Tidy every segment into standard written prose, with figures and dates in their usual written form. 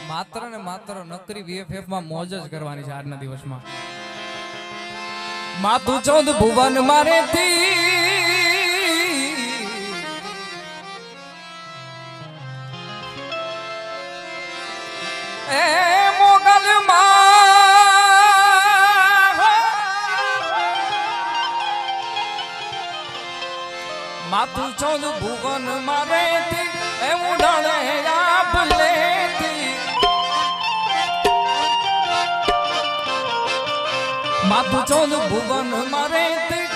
માત્ર ને માત્ર નકરી વીએફએફ માં મોજ જ કરવાની છે આજના દિવસમાં. માતું 14 ભુવન મારેથી એ મોગલ માતું 14 ભુવન મારેથી એ ઉડાણે આપલેથી માતું 14 ભુવન મારેથી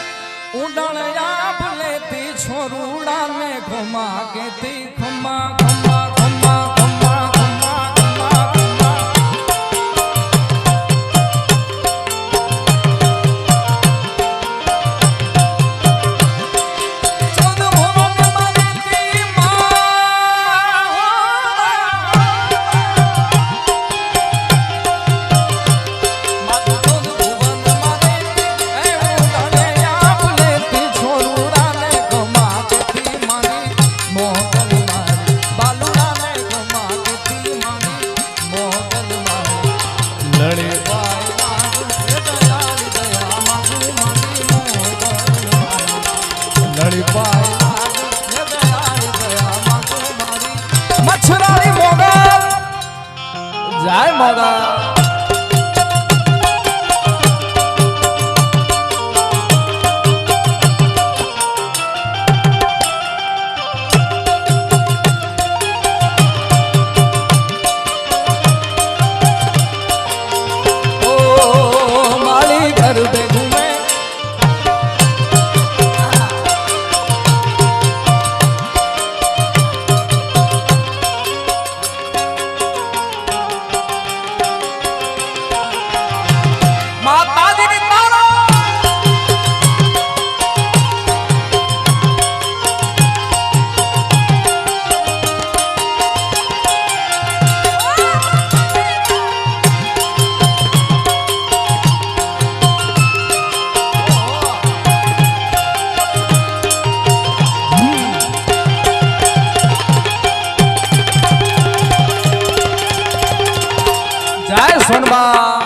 ઉડાણે આપલેથી છોરુડા ને ખમા કેતી ખમા ખમા ખમા ખમા ખમા ખમા ખમા મચ્છરાળી મોગલ જય મોગલ. જય સોનબા.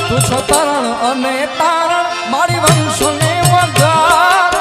તું છો તરણ અને તારણ મારી વંશને વંગાર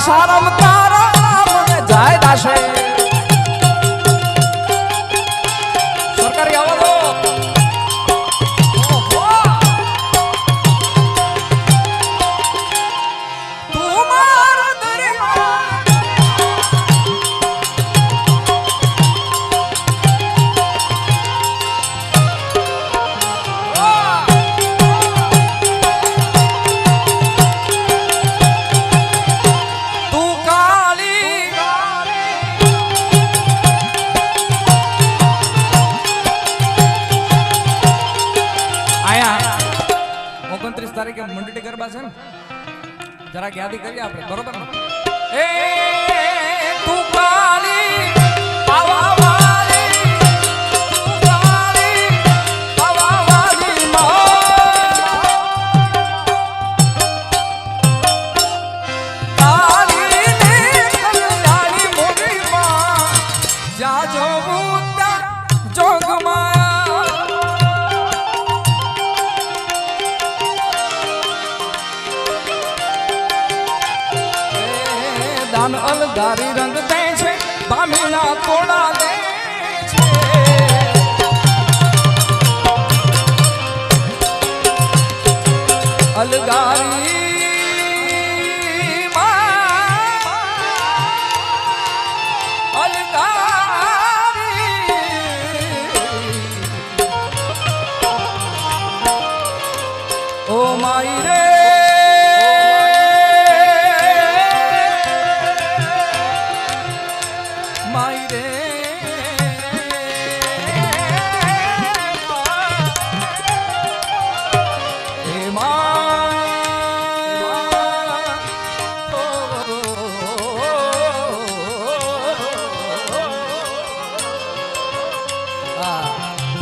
સારમ તારા મને જાય દાશે સરકારી આવો તું મારા દરિયા તારીખે મંડળી ગરબા છે ને જરાક યાદી કરીએ આપણે બરોબર ને. એ તું કાલી આવા વાલી તું કાલી આવા વાલી કાલી ને કલ્યાણી મોરી માં જાજો બુદ્ધા જોગમાં અલગારી રંગ દે છે બામીના તોડા દે છે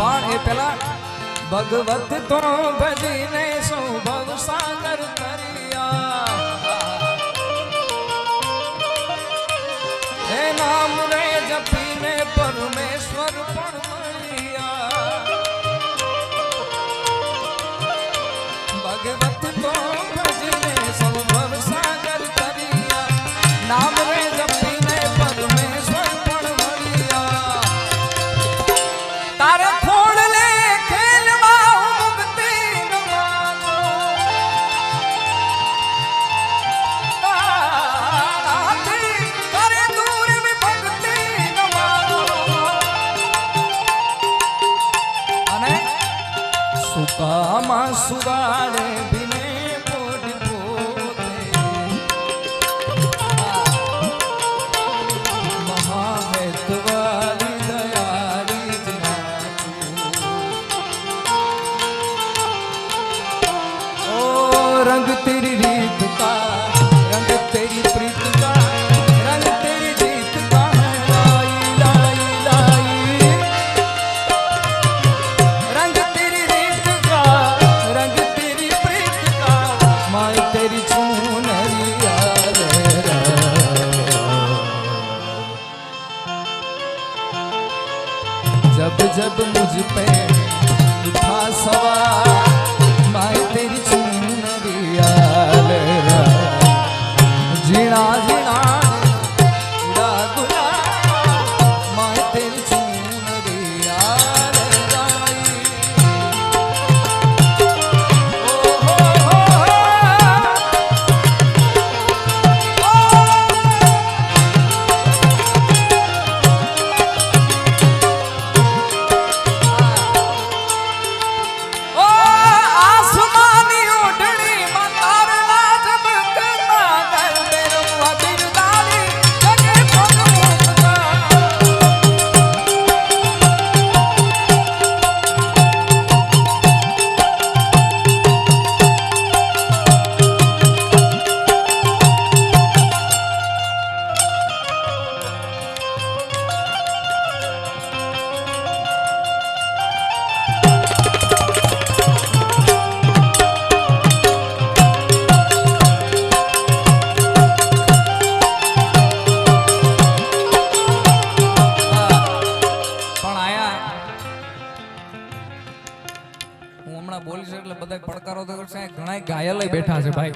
પણ એ પેલા ભગવત તો ભજીને સૌ ભવ સાગર તરિયા હે નામ રે જપીને પરમેશ્વર પણ મળ્યા ભગવત તો ભજીને સૌ ભવ સાગર તરિયા નામ રે જપીને પરમેશ્વર પણ મળ્યા તારે સુકામાં સુવાડે બિને પોટ પોતે મહાહેતવાળી દયાળી ઓ રંગ તેરી રીત કા રંગ તેરી પ્રીત કા રંગ તેરી રીત કા લાઈ લાઈ લાઈ રંગ તેરી રીત કા રંગ तेरी प्रीत का माय तेरी चुनरिया जब जब मुझ पे उठा सवार माय तेरी चुनरिया जीना जीना उड़ा गुला माय तेरी चुनरिया બોલીશ એટલે બધા પડકારો તો કરશે ઘણા ઘાયલ બેઠા છે ભાઈ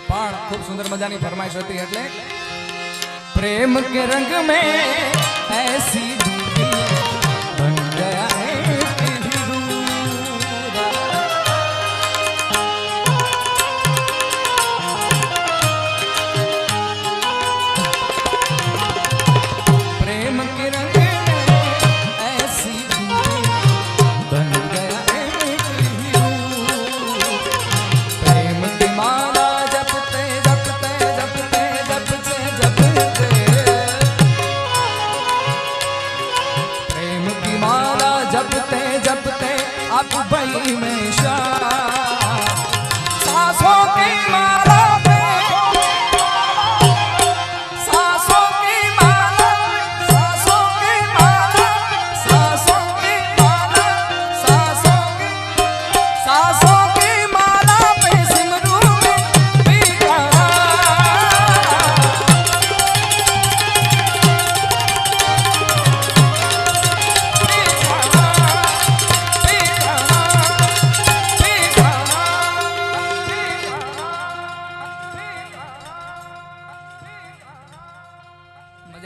પણ ખૂબ સુંદર મજાની ફરમાઈશ હતી એટલે પ્રેમ કે રંગ में ऐसी बन गया है प्रेम के रंग जपते जपते अब भाई में सांसों की माला पे सांसों की माला सांसों की माला सांसों की माला सांसों की माला पे सिमरू में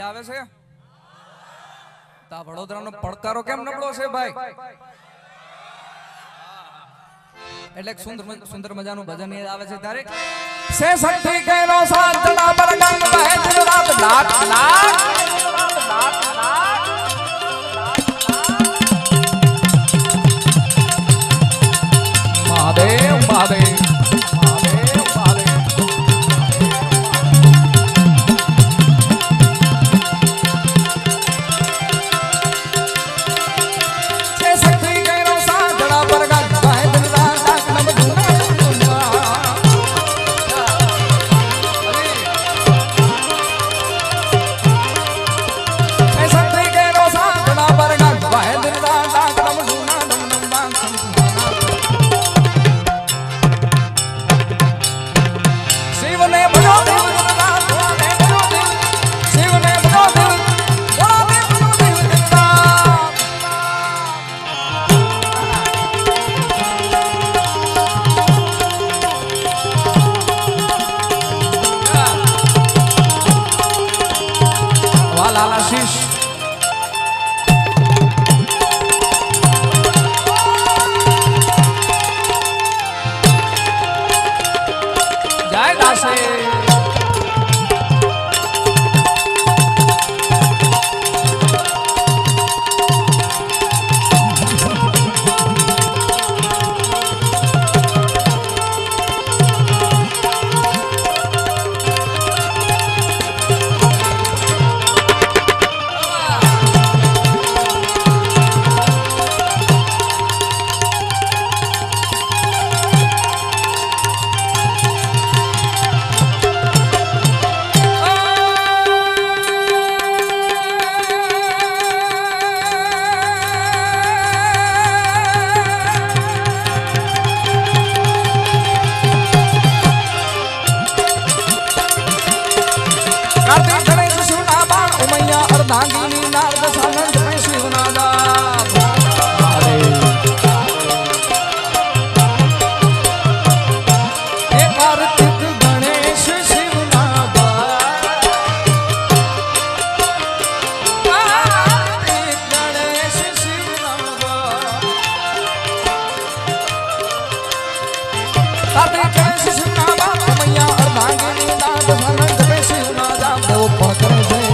આવે છે તા વડોદરાનો પડકારો કેમ નબળો છે ભાઈ એટલે સુંદર મજાનું ભજન આવે છે તારે સે શક્તિ કેનો સાથ જડા પર ગંગ વહે દિલ રાત લાખ લાખ મહાદેવ મહાદેવ આશીષ જય દાસે अर्धांगिनी नारद सानंद में शिवनादा कार्तिक गणेश शिवनादा कार्तिक गणेश शिवनादा कार्तिक गणेश शिवनादा मैया अर्धांगिनी नारद सानंद में शिवनादा देव पकड़े से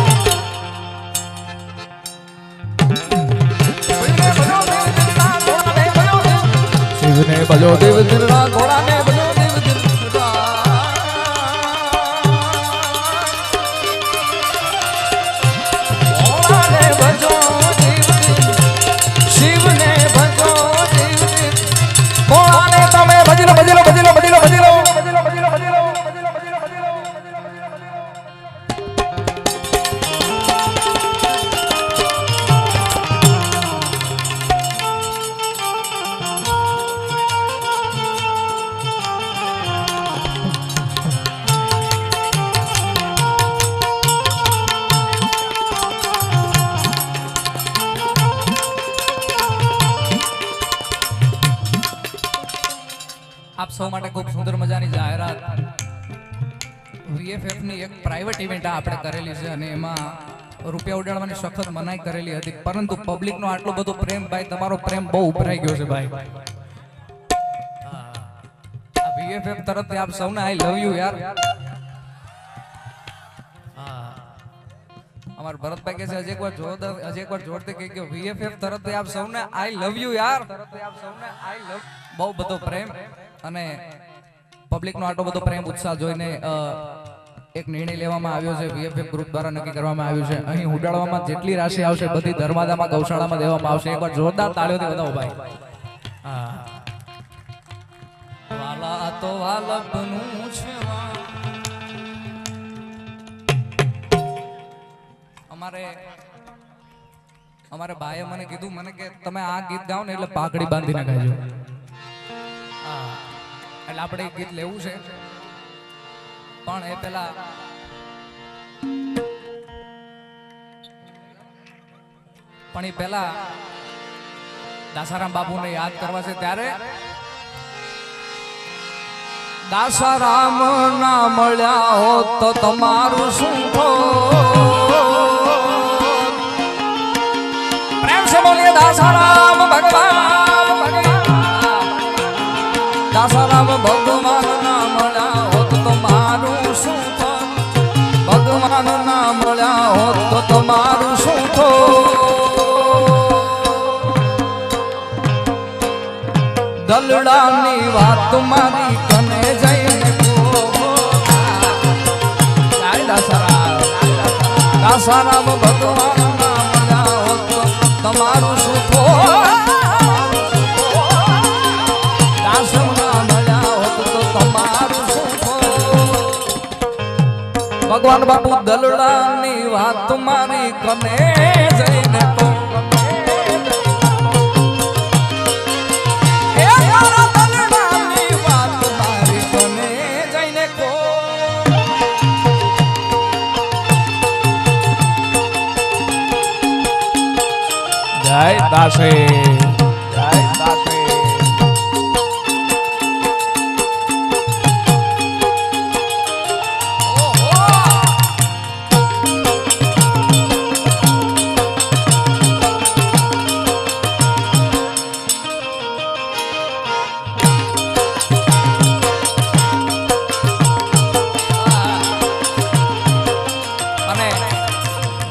शिवने भजो देव दिलरा घोड़ा ने भजो देव दिलरा घोड़ा ने भजो देव दिल शिवने भजो देव दिल घोड़ा ने तमे भजलो भजलो भजलो भजलो भजलो भजलो भजलो भजलो आप सौ માટે ખૂબ સુંદર મજાની જાહેરાત વીએફએફ ની એક પ્રાઇવેટ ઇવેન્ટ આપણે કરેલી છે અને એમાં રૂપિયા ઉડાડવાની સખત મનાઈ કરેલી હતી પરંતુ પબ્લિક નો આટલો બધો પ્રેમ ભાઈ તમારો પ્રેમ બહુ ઉભરાઈ ગયો છે ભાઈ આ વીએફએફ તરફથી આપ સૌને આઈ લવ યુ યાર અમાર ભરતભાઈ કહે છે હજી એકવાર જોરથી કહી ગયો વીએફએફ તરફથી આપ સૌને આઈ લવ યુ યાર બહુ બધો પ્રેમ અને પબ્લિક નો આટલો બધો પ્રેમ ઉત્સાહ જોઈને એક નિર્ણય લેવામાં આવ્યો છે વીએફએફ ગ્રુપ દ્વારા નક્કી કરવામાં આવ્યું છે અહીં ઉડાડવામાં જેટલી રાશિ આવશે બધી ધર્માદામાં ગૌશાળામાં દેવામાં આવશે એકવાર જોરદાર તાળીઓથી વધાવો ભાઈ વાલા તો વાલપનું છે અમારે ભાઈએ મને કીધું મને કે તમે આ ગીત ગાઓ ને એટલે પાઘડી બાંધીને ગાજો એટલે આપણે ગીત લેવું છે પણ એ પેલા દાસારામ બાપુને યાદ કરવા છે ત્યારે દાસારામ ના મળ્યા હોત તો તમારું શું પ્રેમ સે બોલીએ દાસારામ ભગવાન દાસારામ ભગવાન ના મળ્યા હોત તો મારું શું ભગવાન ના મળ્યા હોત તો તમારું શું દલડાની વાત મારી કને જઈને દાસારામ ભગવાન ના મળ્યા હોત તો તમારું શું દાસમ ના મળ્યા હોત તો તમારું શું ભગવાન બાપુ દલડાની વાત મારી કને જઈને જય દાસે જય દાસે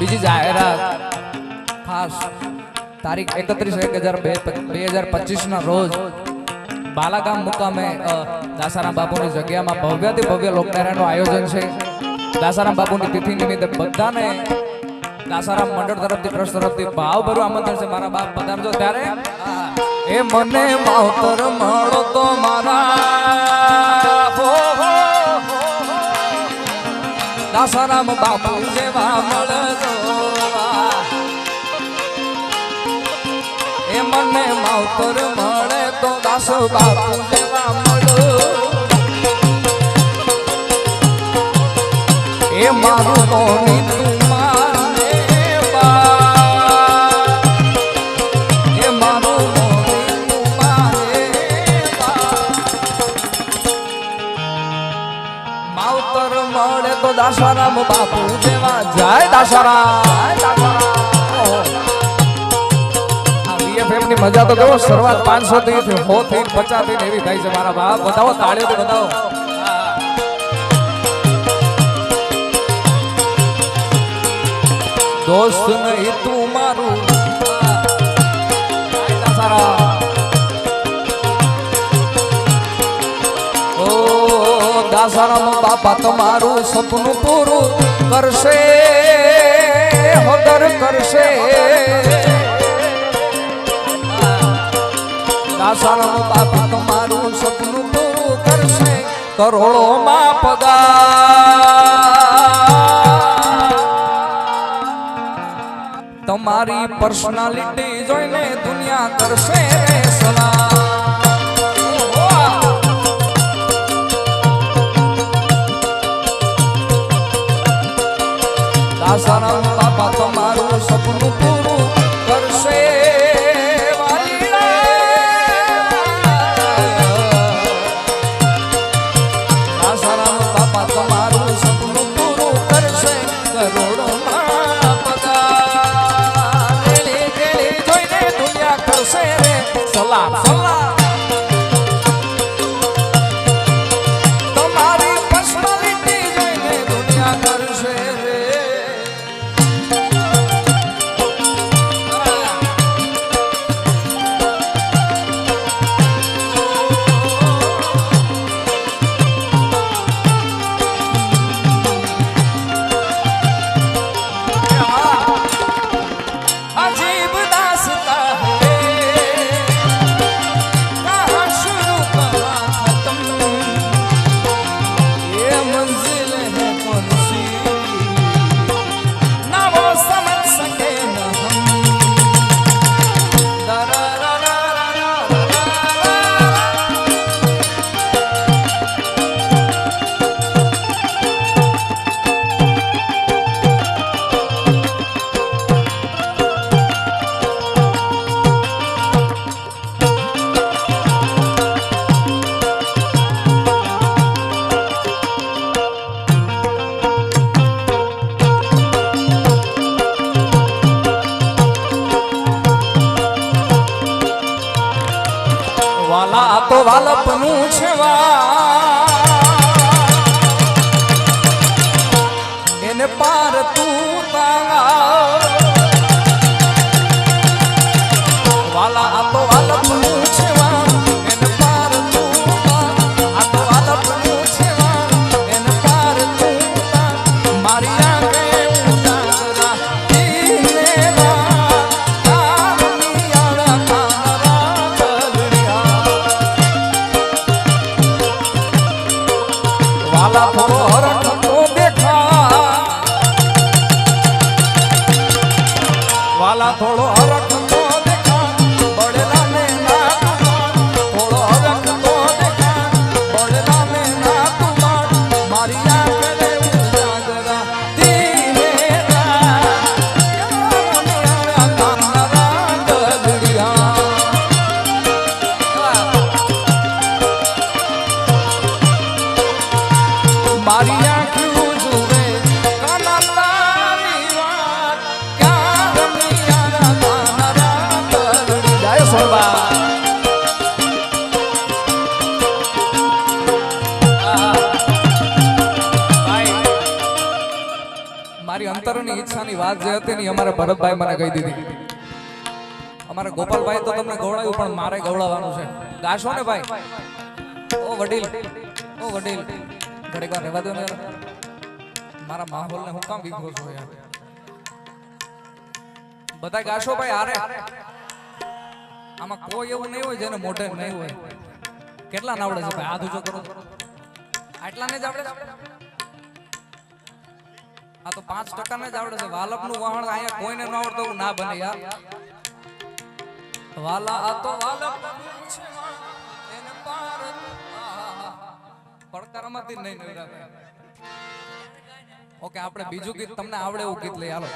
બીજી જાહેરાત ખાસ તારીખ 31/1/2025 ના રોજ બાલાગામ મુકામે દાસારામ બાપુની જગ્યામાં ભવ્યથી ભવ્ય લોકડાયરાનું આયોજન છે. દાસારામ બાપુની તિથિ નિમિત્તે બધાને દાસારામ મંડળ તરફથી ટ્રસ્ટ તરફથી ભાવભર્યું આમંત્રણ છે. મારા બાપ પધારજો ત્યારે એ મને માવતર મળો તો મારા દાસારામ બાપુ જેવા મળજો. એ મને માવતર મળે તો દાસ બાપુ જેવા મળો. એ મારું મોની તું માને બા. એ મારું મોની તું માને બા. માવતર મળે તો દાસારામ બાપુ જેવા. જય દાસારામ. ની મજા તો જો શરૂઆત 500 થી 100 થી 50 થી એવી થાય છે. મારા બાપ બતાવો, તાળીઓથી બતાવો. દોસ્ત નહીં તું મારું ઓ દાસારામ બાપા તમારું સપનું પૂરું કરશે, હોદર કરશે. દાસારામ બાપા તમારું સપનું પૂરું કરશે, કરોડોમાં પગાર. તમારી પર્સનાલિટી જોઈને દુનિયા કરશે સલામ. દાસારામ બાપા તમારું સપનું પૂરું કરશે. Salam, salam. તમારી પર્સનાલિટી જોઈને દુનિયા કરશે રે. અજીબ દાસ્તા વાલા તો વાલપનું છે એને પાર તું તાંગા. વાલા તો વાલપનું છે એને પાર તું તાંગા. તો વાલપનું છે એને પાર તું તાંગા. મારી આંખે ઉતારા વાલા થોડો હરખ તો દેખા. વાલા થોડો હરખ તો દેખા. બળેલા ને ના થોડો હરખ તો દેખા. બળેલા ને ના તુમાર મારી આંખે ઉજાગરા ધીમે મારી આંખું જુએ કાના તારી વાત ક્યાં રમિયા ઈચ્છાની વાત જે હતી ને અમારે ભરતભાઈ મને કહી દીધી. અમારે ગોપાલભાઈ તો તમને ગવડાવ્યું પણ મારે ગવડાવવાનું છે. ગાશો ને ભાઈ? ઓ વડીલ, ઓ વડીલ, ઘડીક વાર રહેવા દો ને યાર. મારા માહોલને હું કામ વિખરો છો યાર? બધા ગાશો ભાઈ હારે. આમાં કોઈ એવું નહીં હોય જેને મોઢે નહીં હોય. કેટલા નાવડે છે ભાઈ? હાથ ઊંચો કરો. આટલા ને જ આવડે છે? આ તો 5% ને જ આવડે છે. વાલપનું વહાણ અહીંયા કોઈને ન આવડતું એવું ના બને યાર. વાલા આ તો વાલપ છે એને પાર પડકારમાંથી નહીં નવરાવે. ઓકે, આપણે બીજું ગીત તમને આવડે એવું ગીત લઈ હાલો.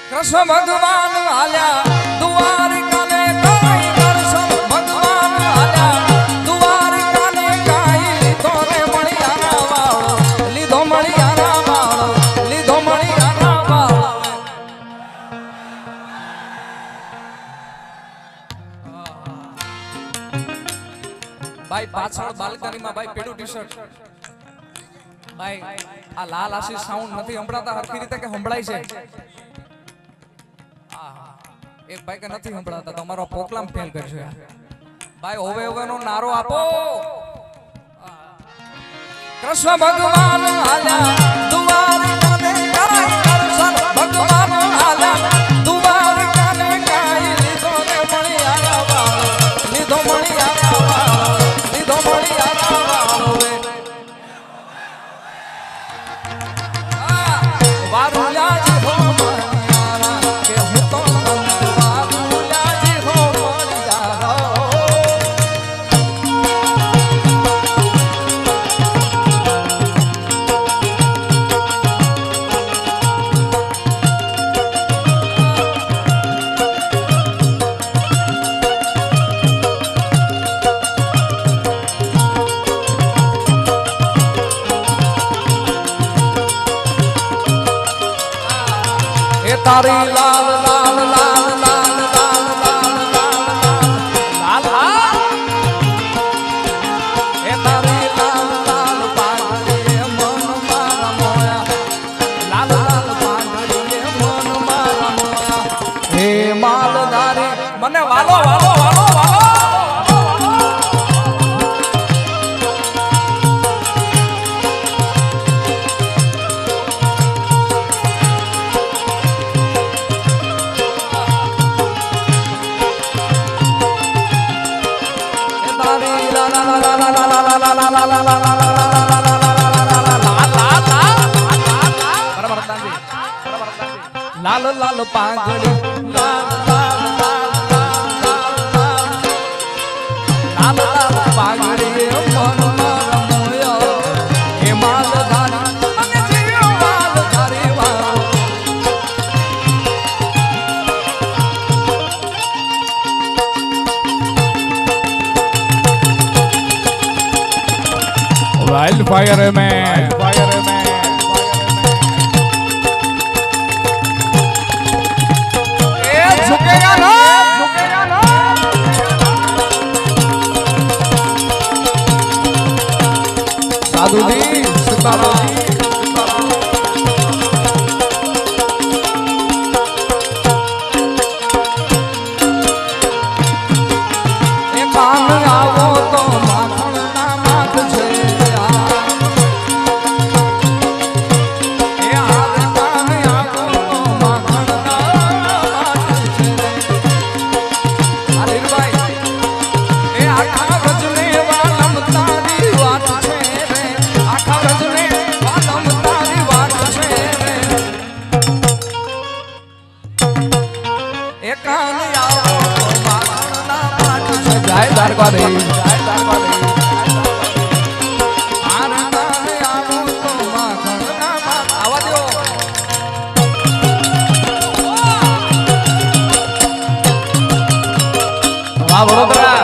કૃષ્ણ ભગવાન હાલ્યા દ્વારિકાને કાઈ દર્શન ભગવાન હાલ્યા દ્વારિકાને કાઈ લીધો રે મણિયારા વાળો લીધો મણિયારા વાળો લીધો મણિયારા વાળો. ભાઈ પાછળ બાલ્કનીમાં ભાઈ પેડું ટી-શર્ટ. ભાઈ આ લાલ આશીષ સાઉન્ડ નથી સંભળાતા હરખી રીતે કે સંભળાય છે? એક ભાઈ કે નથી સંભળાતા. તમારો પ્રોગ્રામ ફેલ કરશે ભાઈ. હોવે હોવે નો નારો આપો. કૃષ્ણ ભગવાન હાલ્યા દ્વારિકાને કાઈ દર્શન ભગવાન હાલ્યા દ્વારિકાને કાઈ લીધો રે મણિયારા વાળો લીધો મણિયારા વાળો લીધો મણિયારા વાળો. વારુલાજી હો મણિયારા કે હું તો વારુલાજી હો મણિયારા. તારી લાલ લાલ લાલ લાલ લાલ લાલ લાલ લાલ એ તારી લાલ લાલ પાંગડીએ મન મારા મોયા લાલ લાલ પાંગડીએ મન મારા મોયા. હે માલધારી મને વાલો વાલો વાલો વાલો. લાલ લાલ પાંગડી લાલ લાલ લાલ લાલ લાલ પાંગડી મન મારા મોયા. હે માલધારી મને જીવ માલધારી વાળો. वाइल्ड फायर में झुकेगा ना साधु जी सीताराम. कान आवो तो माखण ना माख छे. જય દ્વારકાધીશ જય દ્વારકાધીશ. આવા દો વાહ વડોદરા.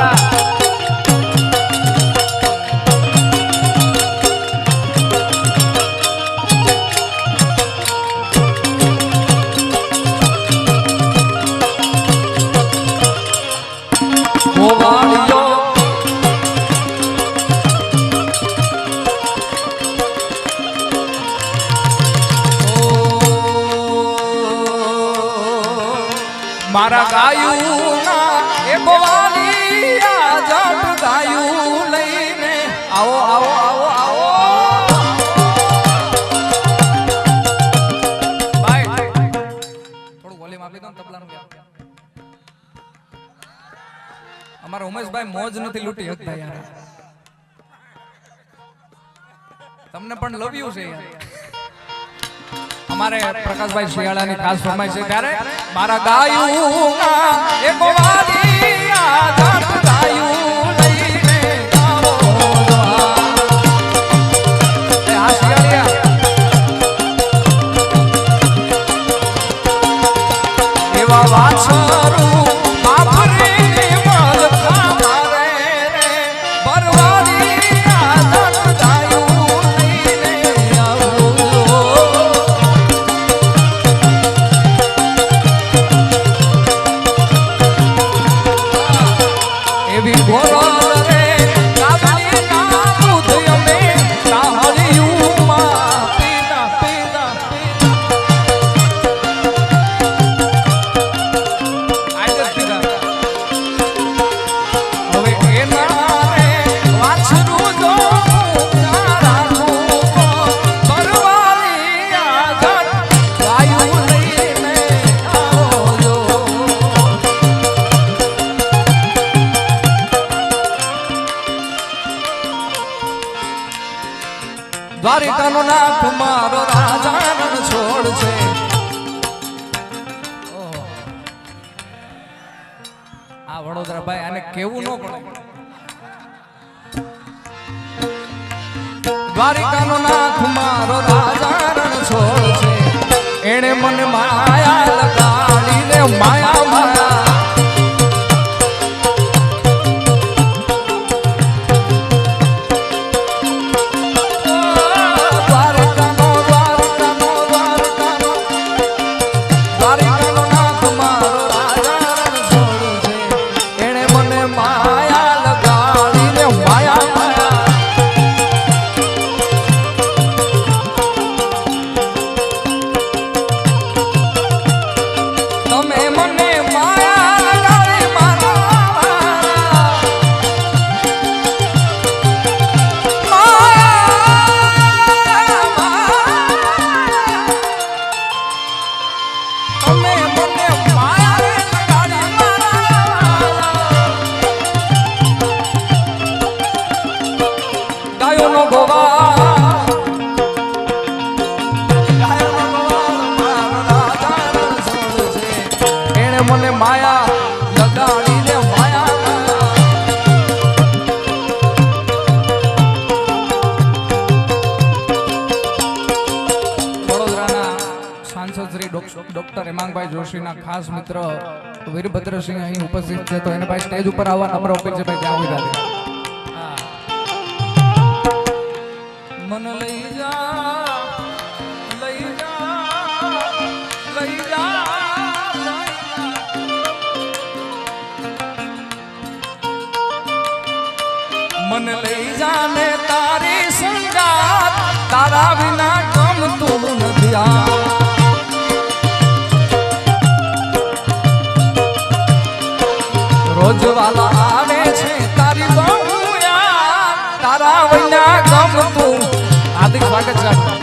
મારા ગાયું ના એક વાલિયા જટ ગાયું લઈને આવો આવો આવો આવો ભાઈ થોડું વોલ્યુમ આપી દો ને તબલાનું અમારા ઉમેશભાઈ મોજ નથી લૂટી શકતા યાર તમને પણ લવ યુ છે યાર हमारे प्रकाशभाई शियाळानी खास फरमाइश है ત્યારે મારા ગાયું એક વાલિયા જટ ગાયું લઈને આવો એ આ શિયાળિયા એવા વાછરું બાપરે મલ ખારે રે બરવાલિયા જટ ગાયું લઈને આવો દ્વારિકાનો નાથ મારો રાજાનો છોડ છે આ વડોદરા ભાઈ આને કેવું ન પડે દ્વારિકાનો નાથ મારો રાજાનો છોડ છે એણે મને માયા લગાડીને માયા માયા મને માયા લગાડીને માયા વડોદરાના સાંસદ શ્રી ડોક્ટર હેમાંગભાઈ જોશીના ખાસ મિત્ર વીરભદ્રસિંહ અહીં ઉપસ્થિત છે તો એને ભાઈ સ્ટેજ ઉપર આવવા નમ્ર અપીલ છે ભાઈ ત્યાં આવી મન લઈ જા લઈ જા લઈ જા मन लई जाने तारी संगात तारा बिना गमતું નથી रोज वाला आवे छे तारी बहू यार तारा बिना गमતું हार्दिक स्वागत છે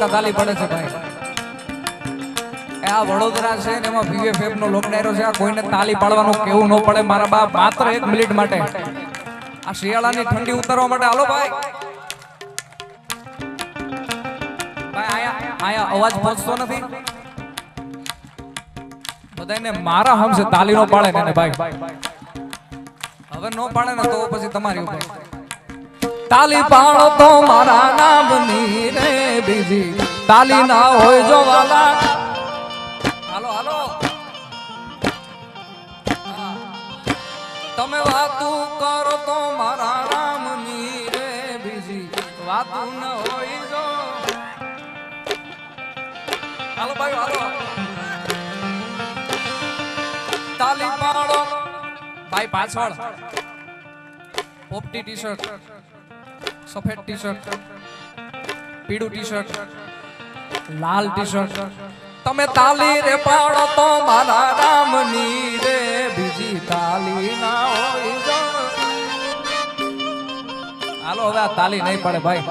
ટકા તાલી પડે છે ભાઈ. આ વડોદરા છે ને એમાં VFF નો લોકડાયરો છે. આ કોઈને તાલી પાડવાનું કેવું ન પડે મારા બાપ. માત્ર 1 મિનિટ માટે આ શિયાળાની ઠંડી ઉતારવા માટે હાલો ભાઈ. ભાઈ આયા અવાજ પહોંચતો નથી. બધાને મારા હમસે તાલી નો પાડે ને ભાઈ. હવે નો પાડે ને તો પછી તમારી ઉપર. તાલી પાડો તો મારા નામની રે બીજી તાલી ના હોય જો વાલા. હાલો હાલો તમે વાતું કરો તો મારા રામની રે બીજી વાતું ન હોય જો. હાલો ભાઈ હાલો. તાલી પાડો ભાઈ. પાછળ પોપટી ટી-શર્ટ, સફેદ ટી-શર્ટ, પીળું ટી-શર્ટ, લાલ ટી-શર્ટ. તમે તાલી રે પાડો તો મારા રામની રે બીજી તાલી ના હોય જો. હાલો હવે આ તાલી નહીં પડે ભાઈ.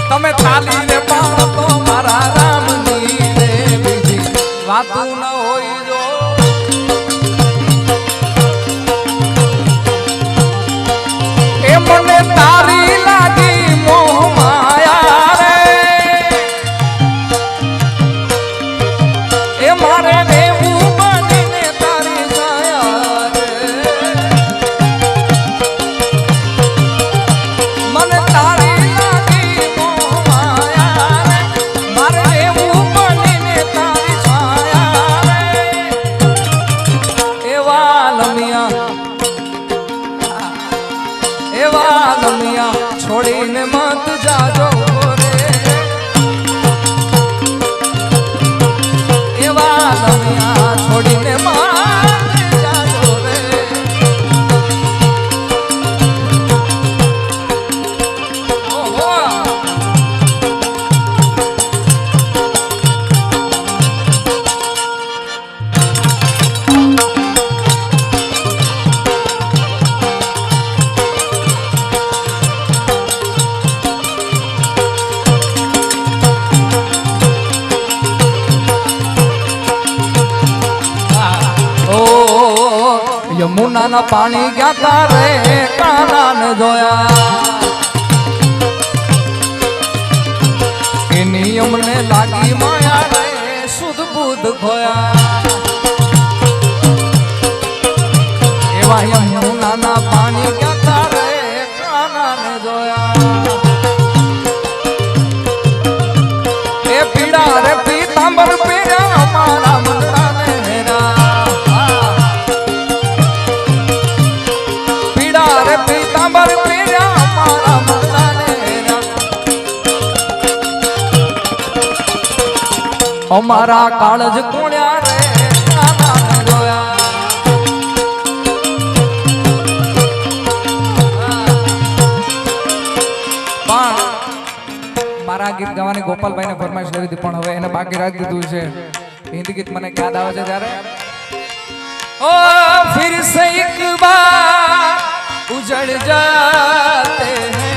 તમે તાલી રે પાડો તો મારા રામની રે બીજી વાતું ન હોય જો. એ મને તારી લાગી મોહ માયા રે. એ મારે દેવું બનીને તારી છાયા રે. મને તારી લાગી મોહ માયા રે. મારે દેવું બનીને તારી છાયા રે. એવા લમિયા એવા લમિયા છોડીને મત જાજો રે. એવા લમિયા છોડીને મત જાજો રે. ઓહો યમુના ના પાણી ગયા તારે કાના ને જોયા. એ નિયમ ને લાગી માયા રે સુધ બુધ ખોયા. એવા યમુના ના પાણી ગયા તારે કાના ને જોયા. એ પીડા રે પીતાંબર પીડા મારા મનડા ને હેરા. રે પીતાંબર પીરા મારા મનડા ને હેરા. અમારા કાળજ કુણ્યા રે કાના ને જોયા. પણ મારા ગીત ગાવાની ગોપાલભાઈ ને ફરમાઈશ લેવી હતી પણ હવે એને બાકી રાખી દીધું છે. હિન્દી ગીત મને યાદ આવે છે ત્યારે ओ फिर से एक बार उजड़ जाते हैं.